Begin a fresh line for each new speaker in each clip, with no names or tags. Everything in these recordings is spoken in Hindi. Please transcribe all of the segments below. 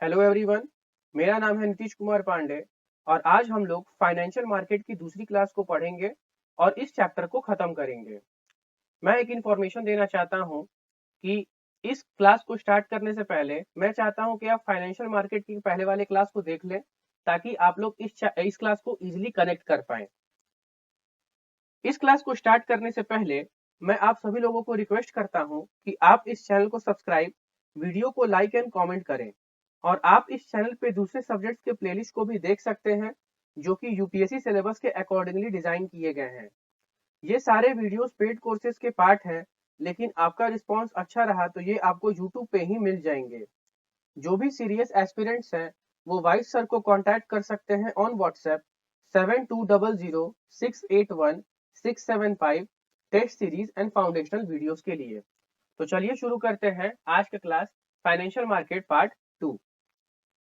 हेलो एवरीवन, मेरा नाम है नीतीश कुमार पांडे और आज हम लोग फाइनेंशियल मार्केट की दूसरी क्लास को पढ़ेंगे और इस चैप्टर को खत्म करेंगे। मैं एक इन्फॉर्मेशन देना चाहता हूं कि इस क्लास को स्टार्ट करने से पहले मैं चाहता हूं कि आप फाइनेंशियल मार्केट की पहले वाले क्लास को देख लें ताकि आप लोग इस क्लास को इजीली कनेक्ट कर पाएं। इस क्लास को स्टार्ट करने से पहले मैं आप सभी लोगों को रिक्वेस्ट करता हूं कि आप इस चैनल को सब्सक्राइब, वीडियो को लाइक एंड कमेंट करें और आप इस चैनल पे दूसरे सब्जेक्ट्स के प्लेलिस्ट को भी देख सकते हैं जो कि यूपीएससी सिलेबस के अकॉर्डिंगली डिजाइन किए गए हैं। ये सारे वीडियोस पेड कोर्सेज के पार्ट हैं, लेकिन आपका रिस्पांस अच्छा रहा तो ये आपको यूट्यूब पे ही मिल जाएंगे। जो भी सीरियस एस्पिरेंट्स हैं वो वाइस सर को कांटेक्ट कर सकते हैं on WhatsApp 7200681675 test series and foundational videos के लिए। तो चलिए शुरू करते हैं आज का क्लास फाइनेंशियल मार्केट पार्ट 2।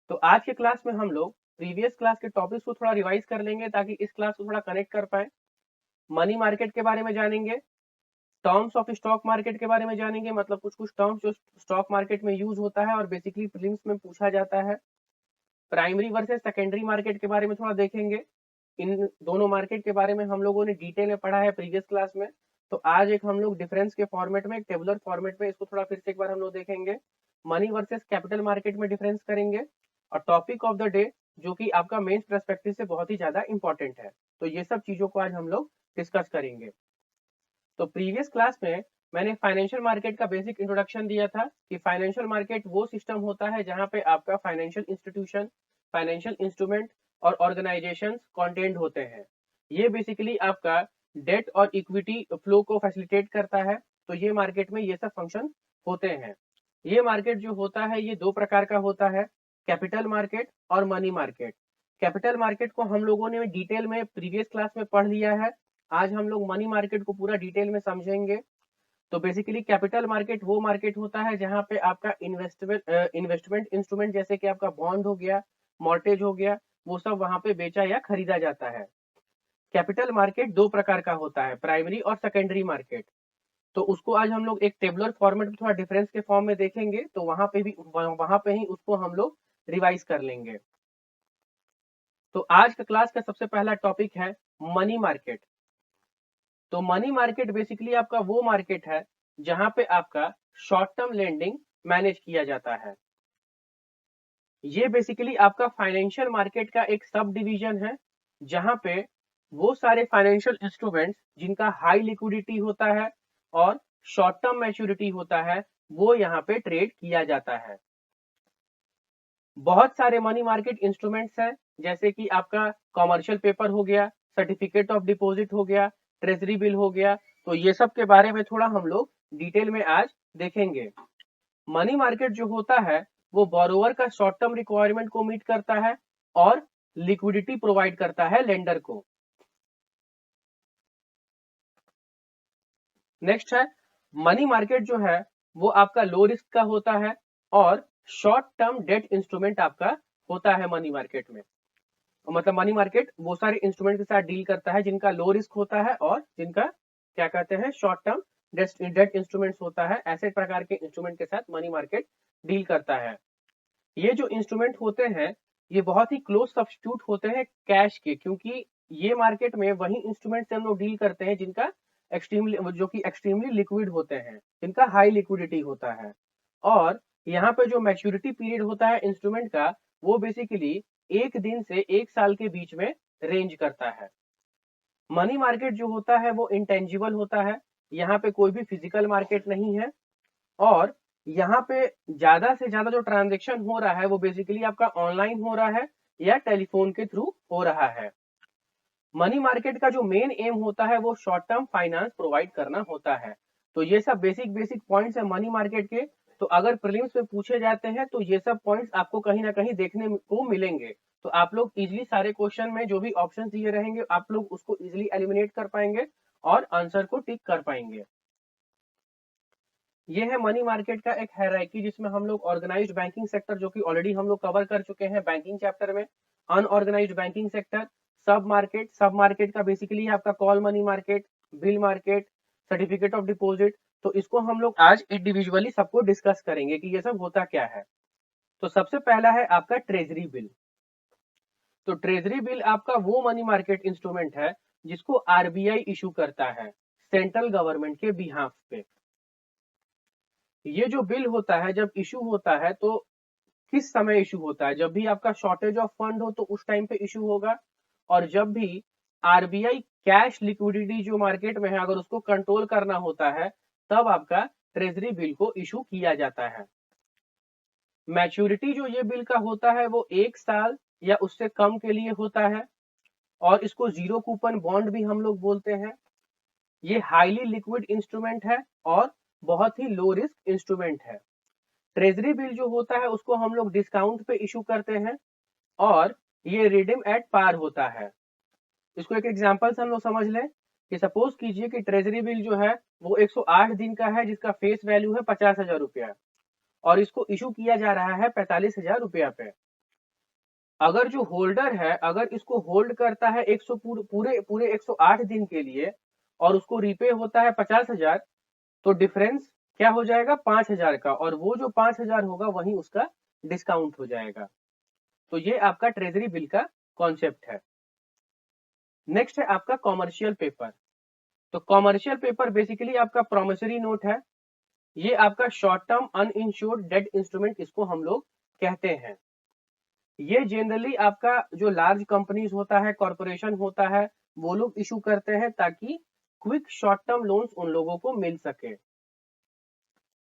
तो आज के क्लास में हम लोग प्रीवियस क्लास के टॉपिक्स को थोड़ा रिवाइज कर लेंगे ताकि इस क्लास को थोड़ा कनेक्ट कर पाए। मनी मार्केट के बारे में जानेंगे, टर्म्स ऑफ स्टॉक मार्केट के बारे में जानेंगे, मतलब कुछ कुछ टर्म्स जो स्टॉक मार्केट में यूज होता है और बेसिकली प्रीलिम्स में पूछा जाता है। प्राइमरी वर्सेस सेकेंडरी मार्केट के बारे में थोड़ा देखेंगे। इन दोनों मार्केट के बारे में हम लोगों ने डिटेल में पढ़ा है प्रीवियस क्लास में, तो आज एक हम लोग डिफरेंस के फॉर्मेट में, एक टेबुलर फॉर्मेट में इसको थोड़ा फिर से एक बार हम लोग देखेंगे। मनी वर्सेस कैपिटल मार्केट में डिफरेंस करेंगे और टॉपिक ऑफ द डे जो कि आपका मेंस पर्सपेक्टिव से बहुत ही ज्यादा इंपॉर्टेंट है, तो ये सब चीजों को आज हम लोग डिस्कस करेंगे। तो प्रीवियस क्लास में मैंने फाइनेंशियल मार्केट का बेसिक इंट्रोडक्शन दिया था कि फाइनेंशियल मार्केट वो सिस्टम होता है जहां पे आपका फाइनेंशियल इंस्टीट्यूशन, फाइनेंशियल इंस्ट्रूमेंट और ऑर्गेनाइजेशंस कंटेंट होते हैं। ये बेसिकली आपका डेट और इक्विटी फ्लो को फैसिलिटेट करता है। तो ये मार्केट में ये सब फंक्शन होते हैं। ये मार्केट जो होता है ये दो प्रकार का होता है, कैपिटल मार्केट और मनी मार्केट। कैपिटल मार्केट को हम लोगों ने डिटेल में प्रीवियस क्लास में पढ़ लिया है। आज हम लोग मनी मार्केट को पूरा डिटेल में समझेंगे। तो बेसिकली कैपिटल मार्केट वो मार्केट होता है जहां पे आपका इन्वेस्टमेंट इंस्ट्रूमेंट जैसे कि आपका बॉन्ड हो गया, मॉर्टेज हो गया, वो सब वहां पे बेचा या खरीदा जाता है। कैपिटल मार्केट दो प्रकार का होता है, प्राइमरी और सेकेंडरी मार्केट। तो उसको आज हम लोग एक टेबुलर फॉर्मेट में थोड़ा डिफरेंस के फॉर्म में देखेंगे, तो वहां पे ही उसको हम लोग रिवाइज कर लेंगे। तो आज का क्लास का सबसे पहला टॉपिक है मनी मार्केट। तो मनी मार्केट बेसिकली आपका वो मार्केट है जहां पे आपका शॉर्ट टर्म लेंडिंग मैनेज किया जाता है। ये बेसिकली आपका फाइनेंशियल मार्केट का एक सब डिवीजन है जहां पे वो सारे फाइनेंशियल इंस्ट्रूमेंट्स जिनका हाई लिक्विडिटी होता है और शॉर्ट टर्म मैच्योरिटी होता है वो यहाँ पे ट्रेड किया जाता है। बहुत सारे मनी मार्केट इंस्ट्रूमेंट्स हैं जैसे कि आपका कॉमर्शियल पेपर हो गया, सर्टिफिकेट ऑफ डिपॉजिट हो गया, ट्रेजरी बिल हो गया। तो ये सब के बारे में थोड़ा हम लोग डिटेल में आज देखेंगे। मनी मार्केट जो होता है वो बोरोवर का शॉर्ट टर्म रिक्वायरमेंट को मीट करता है और लिक्विडिटी प्रोवाइड करता है लेंडर को। नेक्स्ट है मनी मार्केट जो है वो आपका लो रिस्क का होता है और शॉर्ट टर्म डेट इंस्ट्रूमेंट आपका होता है मनी मार्केट में। मतलब मनी मार्केट वो सारे इंस्ट्रूमेंट के साथ डील करता है जिनका लो रिस्क होता है और जिनका क्या कहते हैं शॉर्ट टर्म डेट इंस्ट्रूमेंट्स होता है। ऐसे प्रकार के इंस्ट्रूमेंट के साथ मनी मार्केट डील करता है। ये जो इंस्ट्रूमेंट होते हैं ये बहुत ही क्लोज सब्स्टिट्यूट होते हैं कैश के, क्योंकि ये मार्केट में वही इंस्ट्रूमेंट से हम लोग डील करते हैं जिनका एक्सट्रीमली लिक्विड होते हैं, जिनका हाई लिक्विडिटी होता है। और यहाँ पे जो मैच्योरिटी पीरियड होता है इंस्ट्रूमेंट का वो बेसिकली एक दिन से एक साल के बीच में रेंज करता है। मनी मार्केट जो होता है वो इंटेंजिबल होता है, यहाँ पे कोई भी फिजिकल मार्केट नहीं है और यहाँ पे ज्यादा से ज्यादा जो ट्रांजेक्शन हो रहा है वो बेसिकली आपका ऑनलाइन हो रहा है या टेलीफोन के थ्रू हो रहा है। मनी मार्केट का जो मेन एम होता है वो शॉर्ट टर्म फाइनेंस प्रोवाइड करना होता है। तो ये सब बेसिक बेसिक पॉइंट्स है मनी मार्केट के। तो अगर प्रीलिम्स में पूछे जाते हैं तो ये सब पॉइंट्स आपको कहीं ना कहीं देखने को मिलेंगे। तो आप लोग इजिली सारे क्वेश्चन में जो भी ऑप्शन दिए रहेंगे आप लोग उसको इजिली एलिमिनेट कर पाएंगे और आंसर को टिक कर पाएंगे। ये है मनी मार्केट का एक हायरार्की जिसमें हम लोग ऑर्गेनाइज्ड बैंकिंग सेक्टर जो कि ऑलरेडी हम लोग कवर कर चुके हैं बैंकिंग चैप्टर में, अनऑर्गेनाइज्ड बैंकिंग सेक्टर, सब मार्केट का बेसिकली है आपका call money market, bill market, certificate of deposit. तो इसको हम लोग आज इंडिविजुअली सबको डिस्कस करेंगे कि ये सब होता क्या है। तो सबसे पहला है आपका ट्रेजरी बिल। तो ट्रेजरी बिल आपका वो मनी मार्केट इंस्ट्रूमेंट है जिसको आरबीआई इशू करता है सेंट्रल गवर्नमेंट के बिहाफ पे। ये जो बिल होता है जब इशू होता है तो किस समय इशू होता है? जब भी आपका शॉर्टेज ऑफ फंड हो तो उस टाइम पे इशू होगा, और जब भी आरबीआई कैश लिक्विडिटी जो मार्केट में है अगर उसको कंट्रोल करना होता है तब आपका ट्रेजरी बिल को इशू किया जाता है। मैच्योरिटी जो ये बिल का होता है वो 1 साल या उससे कम के लिए होता है, और इसको जीरो कूपन बॉन्ड भी हम लोग बोलते हैं। ये हाईली लिक्विड इंस्ट्रूमेंट है और बहुत ही लो रिस्क इंस्ट्रूमेंट है। ट्रेजरी बिल जो होता है उसको हम लोग डिस्काउंट पे इशू करते हैं और ये रिडीम एट पार होता है। इसको एक एग्जांपल से हम लोग समझ लें कि सपोज कीजिए कि ट्रेजरी बिल जो है वो 108 दिन का है जिसका फेस वैल्यू है 50,000 रुपया, और इसको इशू किया जा रहा है 45,000 रुपया पे। अगर जो होल्डर है अगर इसको होल्ड करता है 100 पूरे पूरे 108 दिन के लिए और उसको रीपे होता है 50,000, तो डिफरेंस क्या हो जाएगा 5,000 का, और वो जो 5,000 होगा वही उसका डिस्काउंट हो जाएगा। तो ये आपका ट्रेजरी बिल का कॉन्सेप्ट है। नेक्स्ट है आपका कॉमर्शियल पेपर। तो कॉमर्शियल पेपर बेसिकली आपका प्रोमिसरी नोट है। ये आपका short term uninsured debt instrument इसको हम लोग कहते हैं। ये जनरली आपका जो लार्ज कंपनीज होता है, कॉरपोरेशन होता है, वो लोग इशू करते हैं ताकि क्विक शॉर्ट टर्म लोन्स उन लोगों को मिल सके।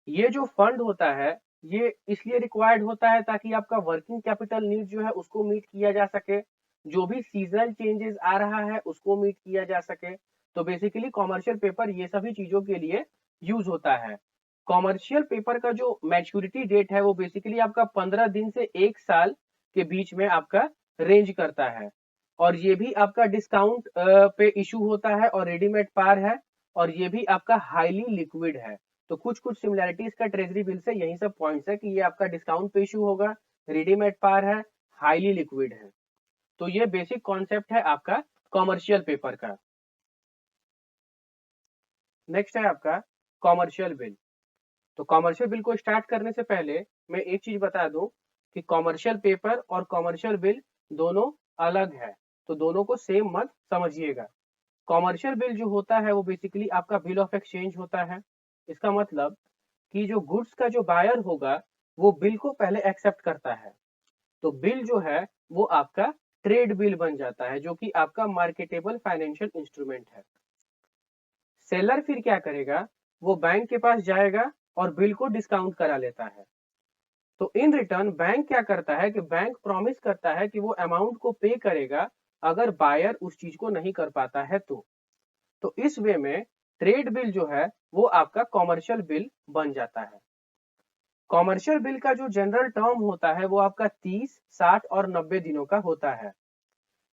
ये जो फंड होता है ये इसलिए रिक्वायर्ड होता है ताकि आपका वर्किंग कैपिटल नीड जो है उसको मीट किया जा सके, जो भी सीजनल चेंजेस आ रहा है उसको मीट किया जा सके। तो बेसिकली कॉमर्शियल पेपर ये सभी चीजों के लिए यूज होता है। कॉमर्शियल पेपर का जो मैच्योरिटी डेट है वो बेसिकली आपका 15 दिन से 1 साल के बीच में आपका रेंज करता है, और ये भी आपका डिस्काउंट पे इशू होता है और रेडीमेड पार है, और ये भी आपका हाईली लिक्विड है। तो कुछ कुछ सिमिलैरिटीज का ट्रेजरी बिल से यही सब पॉइंट्स है कि ये आपका डिस्काउंट पे इशू होगा, रेडीमेड पार है, हाईली लिक्विड है। तो ये बेसिक कॉन्सेप्ट है आपका कॉमर्शियल पेपर का। नेक्स्ट है आपका कॉमर्शियल बिल। तो कॉमर्शियल बिल को स्टार्ट करने से पहले मैं एक चीज बता दूं कि कॉमर्शियल पेपर और कॉमर्शियल बिल दोनों अलग है, तो दोनों को सेम मत समझिएगा। कॉमर्शियल बिल जो होता है वो बेसिकली आपका बिल ऑफ एक्सचेंज होता है। इसका मतलब कि जो गुड्स का जो बायर होगा वो बिल को पहले एक्सेप्ट करता है, तो बिल जो है वो आपका ट्रेड बिल बन जाता है जो कि आपका मार्केटेबल फाइनेंशियल इंस्ट्रूमेंट है। सेलर फिर क्या करेगा, वो बैंक के पास जाएगा और बिल को डिस्काउंट करा लेता है। तो इन रिटर्न बैंक क्या करता है कि बैंक प्रॉमिस करता है कि वो अमाउंट को पे करेगा अगर बायर उस चीज को नहीं कर पाता है तो इस वे में ट्रेड बिल जो है वो आपका कॉमर्शियल बिल बन जाता है। कॉमर्शियल बिल का जो जनरल टर्म होता है वो आपका 30, 60 और 90 दिनों का होता है।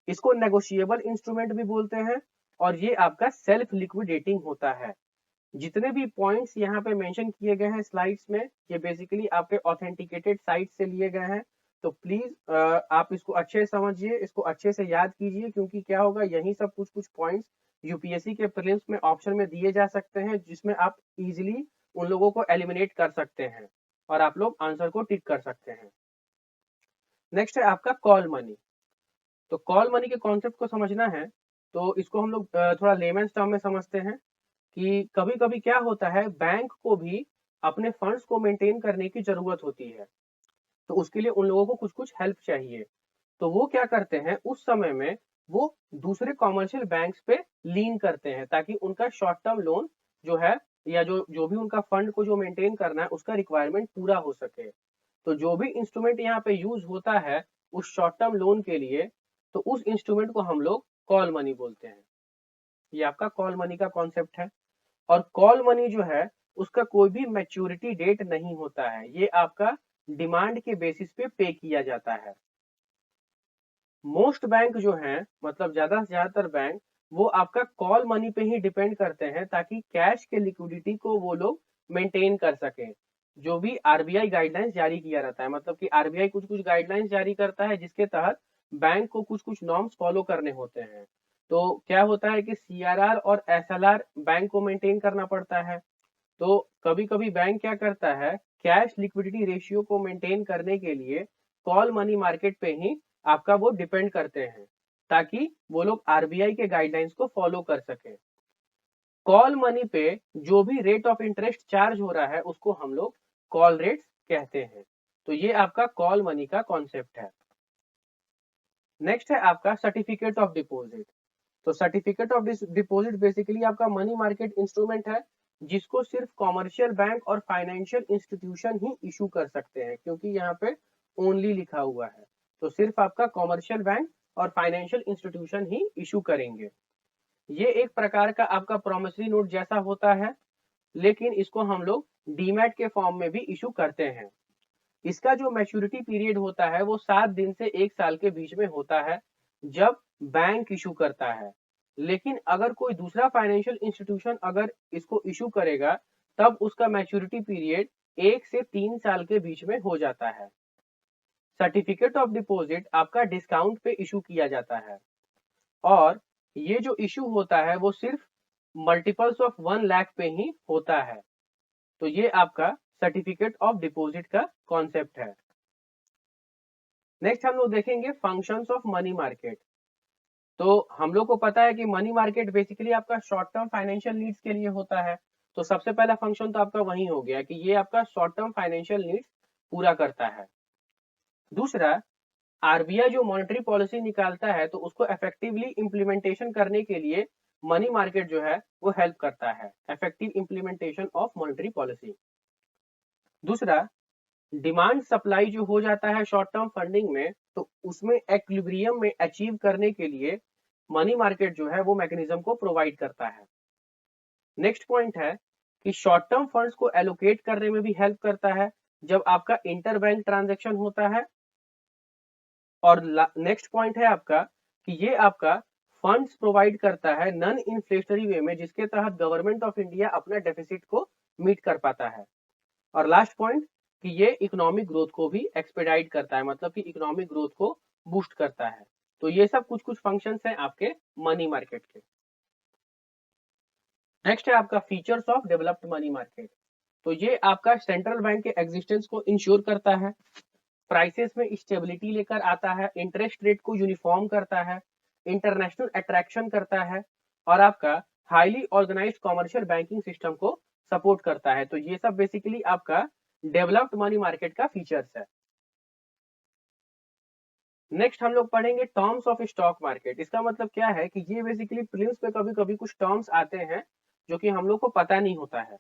इसको नेगोशिएबल इंस्ट्रूमेंट भी बोलते हैं, और ये आपका सेल्फ लिक्विडेटिंग होता है। जितने भी पॉइंट्स यहाँ पे मेंशन किए गए हैं स्लाइड्स में ये बेसिकली आपके ऑथेंटिकेटेड साइट से लिए गए हैं। तो प्लीज आप इसको अच्छे से समझिए, इसको अच्छे से याद कीजिए, क्योंकि क्या होगा यही सब कुछ कुछ पॉइंट्स यूपीएससी के प्रीलिम्स में ऑप्शन में दिए जा सकते हैं जिसमें आप इजीली उन लोगों को एलिमिनेट कर सकते हैं और आप लोग आंसर को टिक कर सकते हैं। नेक्स्ट है आपका कॉल मनी। तो कॉल मनी के कॉन्सेप्ट को समझना है तो इसको हम लोग थोड़ा लेमन टर्म में समझते हैं कि कभी कभी क्या होता है बैंक को भी अपने फंड्स को मेंटेन करने की जरूरत होती है, तो उसके लिए उन लोगों को कुछ कुछ हेल्प चाहिए। तो वो क्या करते हैं उस समय में वो दूसरे कॉमर्शियल बैंक्स पे लीन करते हैं ताकि उनका शॉर्ट टर्म लोन जो है या जो जो भी उनका फंड को जो मेंटेन करना है उसका रिक्वायरमेंट पूरा हो सके। तो जो भी इंस्ट्रूमेंट यहाँ पे यूज होता है उस शॉर्ट टर्म लोन के लिए, तो उस इंस्ट्रूमेंट को हम लोग कॉल मनी बोलते हैं। ये आपका कॉल मनी का कॉन्सेप्ट है। और कॉल मनी जो है उसका कोई भी मैच्योरिटी डेट नहीं होता है, ये आपका डिमांड के बेसिस पे पे किया जाता है। मोस्ट बैंक जो हैं मतलब ज्यादा से ज्यादातर बैंक वो आपका कॉल मनी पे ही डिपेंड करते हैं ताकि कैश के लिक्विडिटी को वो लोग मेंटेन कर सकें। जो भी आरबीआई गाइडलाइंस जारी किया रहता है, मतलब कि आरबीआई कुछ कुछ गाइडलाइंस जारी करता है जिसके तहत बैंक को कुछ कुछ नॉर्म्स फॉलो करने होते हैं। तो क्या होता है कि सीआरआर और एसएलआर बैंक को मेंटेन करना पड़ता है। तो कभी कभी बैंक क्या करता है कैश लिक्विडिटी रेशियो को मेंटेन करने के लिए कॉल मनी मार्केट पे ही आपका वो डिपेंड करते हैं, ताकि वो लोग आरबीआई के गाइडलाइंस को फॉलो कर सके। कॉल मनी पे जो भी रेट ऑफ इंटरेस्ट चार्ज हो रहा है उसको हम लोग कॉल रेट्स कहते हैं। तो ये आपका कॉल मनी का कॉन्सेप्ट है। नेक्स्ट है आपका सर्टिफिकेट ऑफ डिपॉजिट। तो सर्टिफिकेट ऑफ डिपॉजिट बेसिकली आपका मनी मार्केट इंस्ट्रूमेंट है, जिसको सिर्फ कॉमर्शियल बैंक और फाइनेंशियल इंस्टीट्यूशन ही इशू कर सकते हैं, क्योंकि यहाँ पे ओनली लिखा हुआ है। तो सिर्फ आपका कॉमर्शियल बैंक और फाइनेंशियल इंस्टीट्यूशन ही इशू करेंगे। ये एक प्रकार का आपका प्रॉमिसरी नोट जैसा होता है, लेकिन इसको हम लोग डीमैट के फॉर्म में भी इशू करते हैं। इसका जो मैच्योरिटी पीरियड होता है वो 7 दिन से 1 साल के बीच में होता है, जब बैंक इशू करता है। लेकिन अगर कोई दूसरा फाइनेंशियल इंस्टीट्यूशन अगर इसको इशू करेगा, तब उसका मैच्योरिटी पीरियड 1 से 3 साल के बीच में हो जाता है। सर्टिफिकेट ऑफ डिपॉजिट आपका डिस्काउंट पे इशू किया जाता है, और ये जो इशू होता है वो सिर्फ मल्टीपल्स ऑफ 1 लाख पे ही होता है। तो ये आपका सर्टिफिकेट ऑफ डिपॉजिट का कॉन्सेप्ट है। नेक्स्ट हम लोग देखेंगे फंक्शंस ऑफ मनी मार्केट। तो हम लोग को पता है कि मनी मार्केट बेसिकली आपका शॉर्ट टर्म फाइनेंशियल नीड्स के लिए होता है। तो सबसे पहला फंक्शन तो आपका वही हो गया कि ये आपका शॉर्ट टर्म फाइनेंशियल नीड्स पूरा करता है। दूसरा, आरबीआई जो मॉनेटरी पॉलिसी निकालता है तो उसको इफेक्टिवली इम्प्लीमेंटेशन करने के लिए मनी मार्केट जो है वो हेल्प करता है, effective implementation of monetary policy. दूसरा, डिमांड सप्लाई जो हो जाता है शॉर्ट टर्म फंडिंग में, तो उसमें एक्विलिब्रियम में अचीव करने के लिए मनी मार्केट जो है वो मैकेनिज्म को प्रोवाइड करता है। नेक्स्ट पॉइंट है कि शॉर्ट टर्म फंड्स को एलोकेट करने में भी हेल्प करता है जब आपका इंटर बैंक ट्रांजेक्शन होता है। और नेक्स्ट पॉइंट है आपका कि ये आपका फंड्स प्रोवाइड करता है नॉन इन्फ्लेशनरी वे में, जिसके तहत गवर्नमेंट ऑफ इंडिया अपना डेफिसिट को मीट कर पाता है। और लास्ट पॉइंट कि ये इकोनॉमिक ग्रोथ को भी एक्सपेडाइट करता है, मतलब कि इकोनॉमिक ग्रोथ को बूस्ट करता है। तो ये सब कुछ कुछ फंक्शंस हैं आपके मनी मार्केट के। नेक्स्ट है आपका features of developed money market. तो ये आपका सेंट्रल बैंक के एग्जिस्टेंस को इंश्योर करता है, प्राइसेस में स्टेबिलिटी लेकर आता है, इंटरेस्ट रेट को यूनिफॉर्म करता है, इंटरनेशनल अट्रैक्शन करता है, और आपका highly organised commercial banking system को सपोर्ट करता है। तो ये सब बेसिकली आपका डेवलप्ड मनी मार्केट का फीचर्स है। नेक्स्ट हम लोग पढ़ेंगे टर्म्स ऑफ स्टॉक मार्केट। इसका मतलब क्या है कि ये बेसिकली प्रीलिम्स पे कभी कभी कुछ टर्म्स आते हैं जो कि हम लोग को पता नहीं होता है।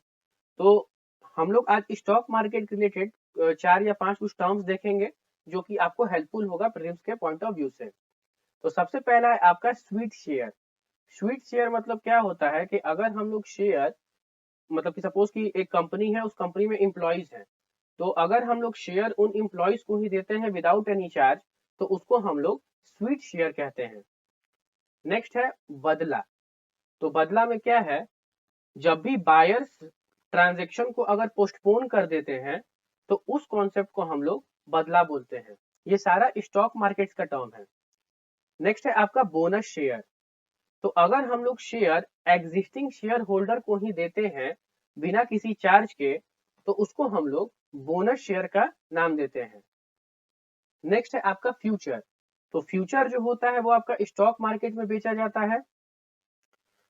तो हम लोग आज स्टॉक मार्केट रिलेटेड 4 या 5 कुछ टर्म्स देखेंगे जो कि आपको हेल्पफुल होगा प्रीलिम्स के पॉइंट ऑफ व्यू से। तो सबसे पहला है आपका स्वीट शेयर। स्वीट शेयर मतलब क्या होता है कि अगर हम लोग शेयर, मतलब कि सपोज कि एक कंपनी है, उस कंपनी में एम्प्लॉइज हैं, तो अगर हम लोग शेयर उन एम्प्लॉइज को ही देते हैं विदाउट एनी चार्ज, तो उसको हम लोग स्वीट शेयर कहते हैं। नेक्स्ट है बदला। तो बदला में क्या है, जब भी बायर्स ट्रांजेक्शन को अगर पोस्टपोन कर देते हैं तो उस कॉन्सेप्ट को हम लोग बदला बोलते हैं। ये सारा स्टॉक मार्केट्स का टर्म है। नेक्स्ट है आपका बोनस शेयर। तो अगर हम लोग शेयर एग्जिस्टिंग शेयर होल्डर को ही देते हैं बिना किसी चार्ज के, तो उसको हम लोग बोनस शेयर का नाम देते हैं। नेक्स्ट है आपका फ्यूचर। तो फ्यूचर जो होता है वो आपका स्टॉक मार्केट में बेचा जाता है,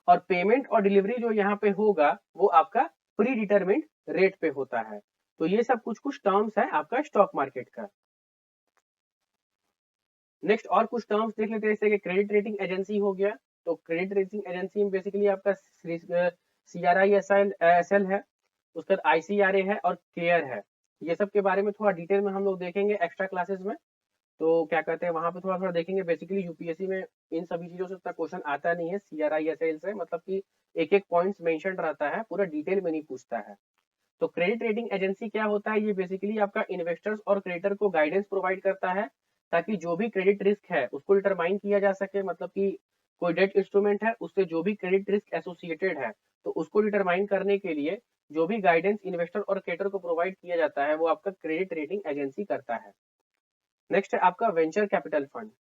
और पेमेंट और डिलीवरी जो यहाँ पे होगा वो आपका प्री डिटरमिन्ड रेट पे होता है। तो ये सब कुछ कुछ टर्म्स है आपका स्टॉक मार्केट का। नेक्स्ट और कुछ टर्म्स देख लेते हैं, जैसे कि क्रेडिट रेटिंग एजेंसी हो गया। तो क्रेडिट रेटिंग एजेंसी में बेसिकली आपका CRISL है, उसका ICRA है और केयर है। ये सब के बारे में थोड़ा डिटेल में हम लोग देखेंगे एक्स्ट्रा क्लासेस में। तो क्या कहते हैं, वहां पे थोड़ा थोड़ा देखेंगे। बेसिकली यूपीएससी में इन सभी चीजों से उतना क्वेश्चन आता नहीं है CRISL से, मतलब कि एक एक पॉइंट्स मेंशन रहता है, पूरा डिटेल में नहीं पूछता है। तो क्रेडिट रेटिंग एजेंसी क्या होता है, ये बेसिकली आपका इन्वेस्टर्स और क्रेडिटर को गाइडेंस प्रोवाइड करता है, ताकि जो भी क्रेडिट रिस्क है उसको डिटरमाइन किया जा सके। मतलब कि कोई डेट इंस्ट्रूमेंट है, उससे जो भी क्रेडिट रिस्क एसोसिएटेड है, तो उसको डिटरमाइन करने के लिए जो भी गाइडेंस इन्वेस्टर और क्रेडिटर को प्रोवाइड किया जाता है वो आपका क्रेडिट रेटिंग एजेंसी करता है। नेक्स्ट है आपका वेंचर कैपिटल फंड।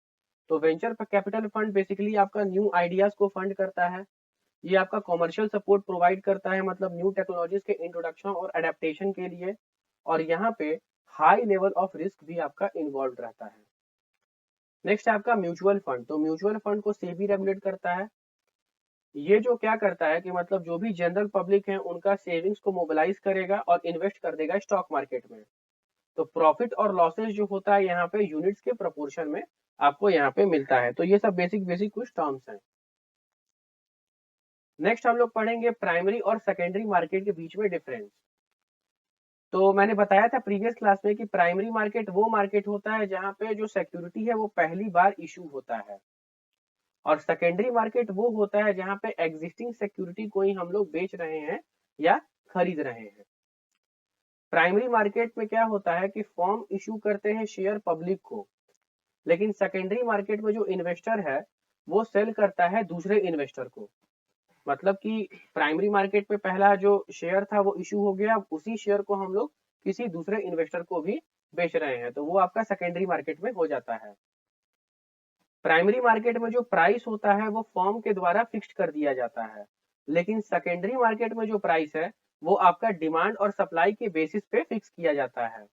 तो वेंचर कैपिटल फंड बेसिकली आपका न्यू आइडियाज को फंड करता है। ये आपका कॉमर्शियल सपोर्ट प्रोवाइड करता है, मतलब न्यू टेक्नोलॉजीज के इंट्रोडक्शन और एडेप्टेशन के लिए। और यहाँ पे हाई लेवल ऑफ रिस्क भी आपका इन्वॉल्व रहता है। नेक्स्ट है आपका म्यूचुअल फंड। तो म्यूचुअल फंड को सेबी रेगुलेट करता है। ये जो क्या करता है कि मतलब जो भी जनरल पब्लिक है उनका सेविंग्स को मोबिलाइज करेगा और इन्वेस्ट कर देगा स्टॉक मार्केट में। तो प्रॉफिट और लॉसेस जो होता है यहाँ पे यूनिट्स के प्रोपोर्शन में आपको यहाँ पे मिलता है। तो ये सब बेसिक कुछ टर्म्स हैं। नेक्स्ट हम लोग पढ़ेंगे प्राइमरी और सेकेंडरी मार्केट के बीच में डिफरेंस। तो मैंने बताया था प्रीवियस क्लास में कि प्राइमरी मार्केट वो मार्केट होता है जहाँ पे जो सिक्योरिटी है वो पहली बार इशू होता है, और सेकेंडरी मार्केट वो होता है जहाँ पे एग्जिस्टिंग सिक्योरिटी को ही हम लोग बेच रहे हैं या खरीद रहे हैं। प्राइमरी मार्केट में क्या होता है कि फर्म इशू करते हैं शेयर पब्लिक को, लेकिन सेकेंडरी मार्केट में जो इन्वेस्टर है वो सेल करता है दूसरे इन्वेस्टर को। मतलब कि प्राइमरी मार्केट में पहला जो शेयर था वो इशू हो गया, उसी शेयर को हम लोग किसी दूसरे इन्वेस्टर को भी बेच रहे हैं, तो वो आपका सेकेंडरी मार्केट में हो जाता है। प्राइमरी मार्केट में जो प्राइस होता है वो फर्म के द्वारा फिक्स कर दिया जाता है, लेकिन सेकेंडरी मार्केट में जो प्राइस है वो आपका डिमांड और सप्लाई के बेसिस पे फिक्स किया जाता है।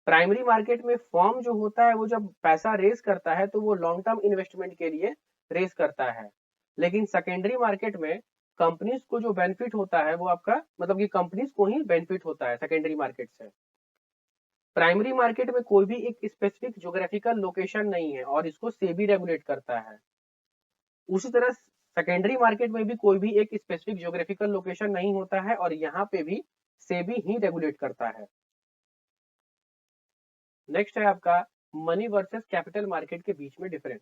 प्राइमरी मार्केट में फर्म जो होता है वो जब पैसा रेज करता है तो वो लॉन्ग टर्म इन्वेस्टमेंट के लिए रेज करता है, लेकिन सेकेंडरी मार्केट में कंपनीज को जो बेनिफिट होता है वो आपका मतलब कि कंपनीज को ही बेनिफिट होता है सेकेंडरी मार्केट से। प्राइमरी मार्केट में कोई भी एक स्पेसिफिक ज्योग्राफिकल लोकेशन नहीं है और इसको सेबी रेगुलेट करता है। उसी तरह सेकेंडरी मार्केट में भी कोई भी एक स्पेसिफिक ज्योग्राफिकल लोकेशन नहीं होता है और यहाँ पे भी सेबी ही रेगुलेट करता है। नेक्स्ट है आपका मनी वर्सेस कैपिटल मार्केट के बीच में डिफरेंस।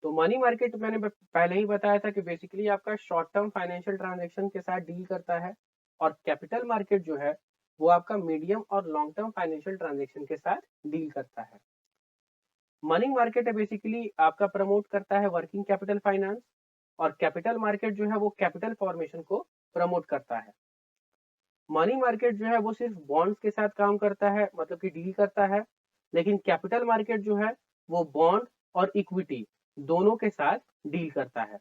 तो मनी मार्केट मैंने पहले ही बताया था कि बेसिकली आपका शॉर्ट टर्म फाइनेंशियल ट्रांजैक्शन के साथ डील करता है, और कैपिटल मार्केट जो है वो आपका मीडियम और लॉन्ग टर्म फाइनेंशियल ट्रांजैक्शन के साथ डील करता है। मनी मार्केट है बेसिकली आपका प्रमोट करता है वर्किंग कैपिटल फाइनेंस, और कैपिटल मार्केट जो है वो कैपिटल फॉर्मेशन को प्रमोट करता है। मनी मार्केट जो है वो सिर्फ बॉन्ड्स के साथ काम करता है, मतलब कि डील करता है, लेकिन कैपिटल मार्केट जो है वो बॉन्ड और इक्विटी दोनों के साथ डील करता है।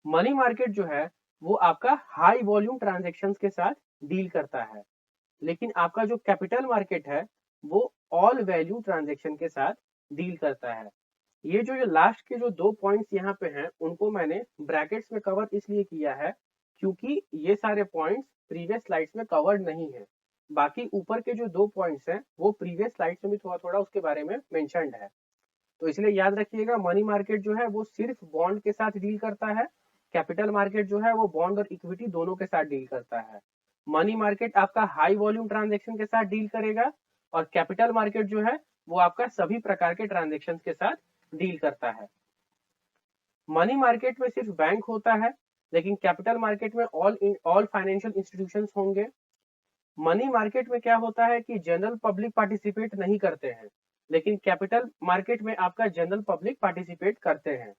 मनी मार्केट जो है वो आपका हाई वॉल्यूम ट्रांजैक्शंस के साथ डील करता है, लेकिन आपका जो कैपिटल मार्केट है वो ऑल वैल्यू ट्रांजैक्शन के साथ डील करता है। ये जो लास्ट के जो 2 पॉइंट्स यहाँ पे हैं उनको मैंने ब्रैकेट्स में कवर इसलिए किया है क्योंकि ये सारे पॉइंट्स प्रीवियस स्लाइड्स में कवर्ड नहीं है। बाकी ऊपर के जो 2 पॉइंट्स हैं वो प्रीवियस स्लाइड्स में भी थोड़ा थोड़ा उसके बारे में मेंशन्ड है। तो इसलिए याद रखिएगा मनी मार्केट जो है वो सिर्फ बॉन्ड के साथ डील करता है, कैपिटल मार्केट जो है वो बॉन्ड और इक्विटी दोनों के साथ डील करता है। मनी मार्केट आपका हाई वॉल्यूम ट्रांजेक्शन के साथ डील करेगा, और कैपिटल मार्केट जो है वो आपका सभी प्रकार के ट्रांजेक्शन के साथ डील करता है। मनी मार्केट में सिर्फ बैंक होता है, लेकिन कैपिटल मार्केट में ऑल फाइनेंशियल इंस्टीट्यूशंस होंगे। मनी मार्केट में क्या होता है कि जनरल पब्लिक पार्टिसिपेट नहीं करते हैं, लेकिन कैपिटल मार्केट में आपका जनरल पब्लिक पार्टिसिपेट करते हैं।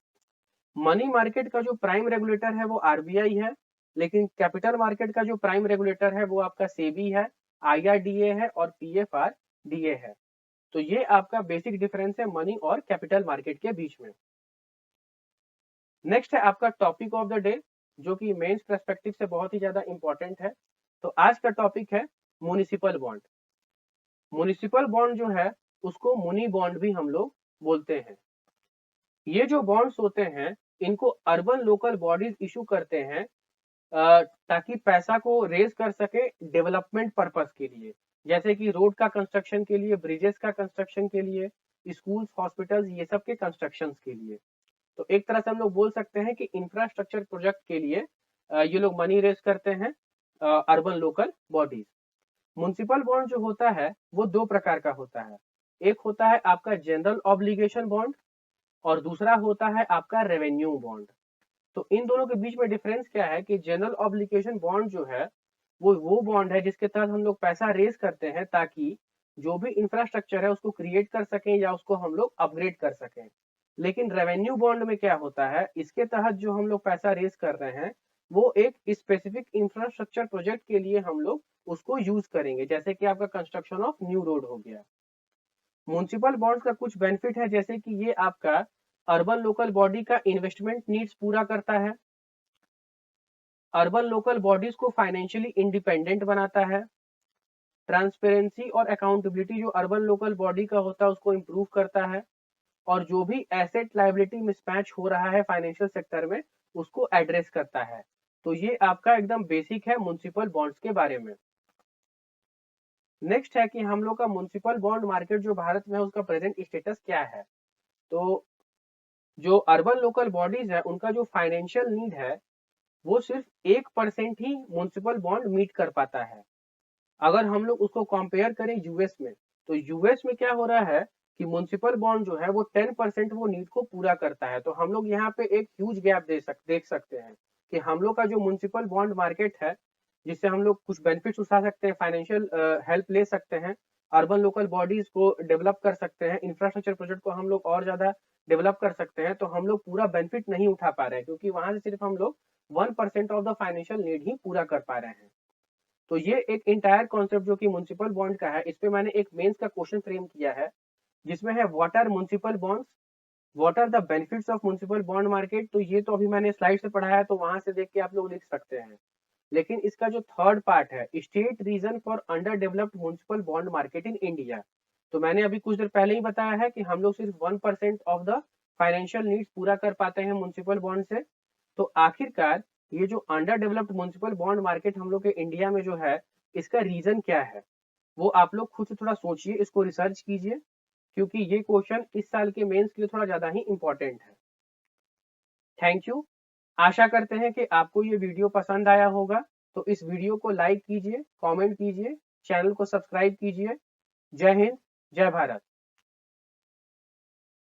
मनी मार्केट का जो प्राइम रेगुलेटर है वो आरबीआई है, लेकिन कैपिटल मार्केट का जो प्राइम रेगुलेटर है वो आपका सेबी है, आईआरडीए है और पीएफआरडीए है। तो ये आपका बेसिक डिफरेंस है मनी और कैपिटल मार्केट के बीच में। नेक्स्ट है आपका टॉपिक ऑफ द डे, जो कि मेंस पर्सपेक्टिव से बहुत ही ज्यादा इंपॉर्टेंट है। तो आज का टॉपिक है म्युनिसिपल बॉन्ड। म्युनिसिपल बॉन्ड जो है उसको मुनी बॉन्ड भी हम लोग बोलते हैं। ये जो बॉन्ड्स होते हैं इनको अर्बन लोकल बॉडीज इशू करते हैं ताकि पैसा को रेज कर सके डेवलपमेंट पर्पस के लिए, जैसे कि रोड का कंस्ट्रक्शन के लिए, ब्रिजेस का कंस्ट्रक्शन के लिए, स्कूल्स, हॉस्पिटल्स, ये सब के कंस्ट्रक्शन के लिए। तो एक तरह से हम लोग बोल सकते हैं कि इंफ्रास्ट्रक्चर प्रोजेक्ट के लिए ये लोग मनी रेज करते हैं urban local bodies. Municipal bond जो होता है वो 2 प्रकार का होता है। एक होता है आपका जनरल ऑब्लिगेशन बॉन्ड और दूसरा होता है आपका रेवेन्यू बॉन्ड। तो इन दोनों के बीच में डिफरेंस क्या है कि जनरल ऑब्लिगेशन बॉन्ड जो है वो बॉन्ड है जिसके तहत हम लोग पैसा रेज करते हैं ताकि जो भी इंफ्रास्ट्रक्चर है उसको क्रिएट कर सकें या उसको हम लोग अपग्रेड कर सकें। लेकिन रेवेन्यू बॉन्ड में क्या होता है, इसके तहत जो हम लोग पैसा रेज कर रहे हैं वो एक स्पेसिफिक इंफ्रास्ट्रक्चर प्रोजेक्ट के लिए हम लोग उसको यूज करेंगे, जैसे कि आपका कंस्ट्रक्शन ऑफ न्यू रोड हो गया। म्युनिसिपल बॉन्ड्स का कुछ बेनिफिट है, जैसे कि ये आपका अर्बन लोकल बॉडी का इन्वेस्टमेंट नीड्स पूरा करता है। अर्बन लोकल बॉडीज को फाइनेंशियली इंडिपेंडेंट बनाता है। ट्रांसपेरेंसी और अकाउंटेबिलिटी जो अर्बन लोकल बॉडी का होता है उसको इम्प्रूव करता है, और जो भी एसेट लायबिलिटी मिसमैच हो रहा है फाइनेंशियल सेक्टर में उसको एड्रेस करता है। तो ये आपका एकदम बेसिक है म्युनिसिपल बॉन्ड्स के बारे में। नेक्स्ट है कि हम लोग का म्युनिसिपल बॉन्ड मार्केट जो भारत में है उसका प्रेजेंट स्टेटस क्या है। तो जो अर्बन लोकल बॉडीज है उनका जो फाइनेंशियल नीड है वो सिर्फ 1% ही म्युनिसिपल बॉन्ड मीट कर पाता है। अगर हम लोग उसको कंपेयर करें यूएस में, तो यूएस में क्या हो रहा है कि म्युनिसिपल बॉन्ड जो है वो 10% वो नीड को पूरा करता है। तो हम लोग यहाँ पे एक ह्यूज गैप देख सकते हैं कि हम लोग का जो म्युनिसिपल बॉन्ड मार्केट है जिससे हम लोग कुछ बेनिफिट्स उठा सकते हैं, फाइनेंशियल हेल्प ले सकते हैं, अर्बन लोकल बॉडीज को डेवलप कर सकते हैं, इंफ्रास्ट्रक्चर प्रोजेक्ट को हम लोग और ज्यादा डेवलप कर सकते हैं, तो हम लोग पूरा बेनिफिट नहीं उठा पा रहे हैं क्योंकि वहां से सिर्फ हम लोग 1% ऑफ द फाइनेंशियल नीड ही पूरा कर पा रहे हैं। तो ये एक इंटायर कॉन्सेप्ट जो कि म्युनिसिपल बॉन्ड का है, इस पे मैंने एक मेंस का क्वेश्चन फ्रेम किया है जिसमें है what are municipal bonds, what are the benefits of municipal bond market. तो ये तो अभी मैंने स्लाइड से पढ़ा है तो वहां से देख के आप लोग लिख सकते हैं। लेकिन इसका जो थर्ड पार्ट है state reason for under developed municipal bond market in India, तो मैंने अभी कुछ देर पहले ही बताया है कि हम लोग सिर्फ 1% ऑफ द फाइनेंशियल नीड्स पूरा कर पाते हैं म्युनिसिपल बॉन्ड से। तो आखिरकार ये जो under developed municipal bond market हम लोग के इंडिया में जो है इसका रीजन क्या है, वो आप लोग खुद से थोड़ा सोचिए, इसको रिसर्च कीजिए, क्योंकि ये क्वेश्चन इस साल के मेंस के लिए थोड़ा ज्यादा ही इंपॉर्टेंट है। Thank you. आशा करते हैं कि आपको ये वीडियो पसंद आया होगा। तो इस वीडियो को लाइक कीजिए, कमेंट कीजिए, चैनल को सब्सक्राइब कीजिए। जय हिंद, जय भारत।